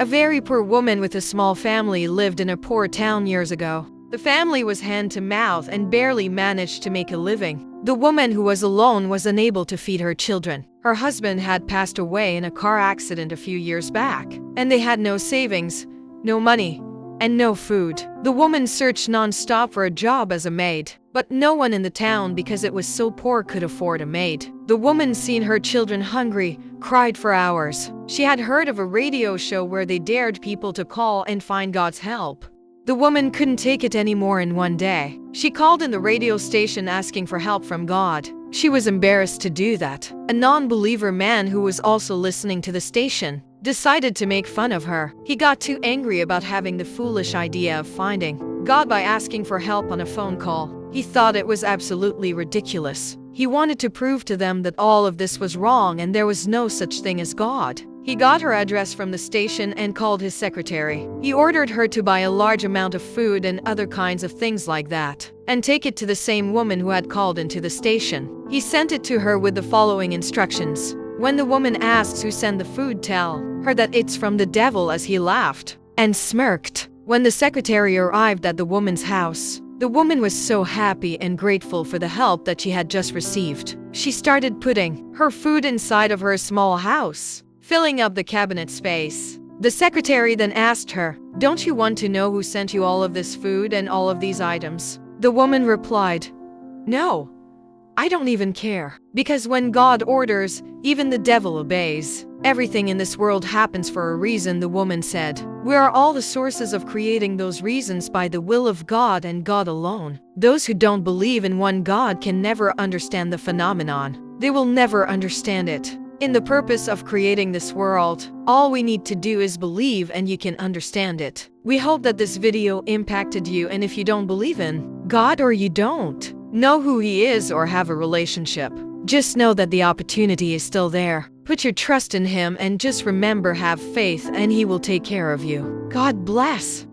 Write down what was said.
A very poor woman with a small family lived in a poor town years ago. The family was hand to mouth and barely managed to make a living. The woman who was alone was unable to feed her children. Her husband had passed away in a car accident a few years back, and they had no savings, no money, and no food. The woman searched non-stop for a job as a maid, but no one in the town, because it was so poor, could afford a maid. The woman, seen her children hungry, cried for hours. She had heard of a radio show where they dared people to call and find God's help. The woman couldn't take it anymore in one day. She called in the radio station asking for help from God. She was embarrassed to do that. A non-believer man who was also listening to the station decided to make fun of her. He got too angry about having the foolish idea of finding God by asking for help on a phone call. He thought it was absolutely ridiculous. He wanted to prove to them that all of this was wrong and there was no such thing as God. He got her address from the station and called his secretary. He ordered her to buy a large amount of food and other kinds of things like that, and take it to the same woman who had called into the station. He sent it to her with the following instructions. When the woman asks who sent the food, tell her that it's from the devil, as he laughed and smirked. When the secretary arrived at the woman's house, the woman was so happy and grateful for the help that she had just received. She started putting her food inside of her small house, filling up the cabinet space. The secretary then asked her, "Don't you want to know who sent you all of this food and all of these items?" The woman replied, "No, I don't even care. Because when God orders, even the devil obeys. Everything in this world happens for a reason," the woman said. "We are all the sources of creating those reasons by the will of God and God alone. Those who don't believe in one God can never understand the phenomenon. They will never understand it. In the purpose of creating this world, all we need to do is believe and you can understand it." We hope that this video impacted you, and if you don't believe in God, or you don't know who He is or have a relationship, just know that the opportunity is still there. Put your trust in Him and just remember, have faith and He will take care of you. God bless.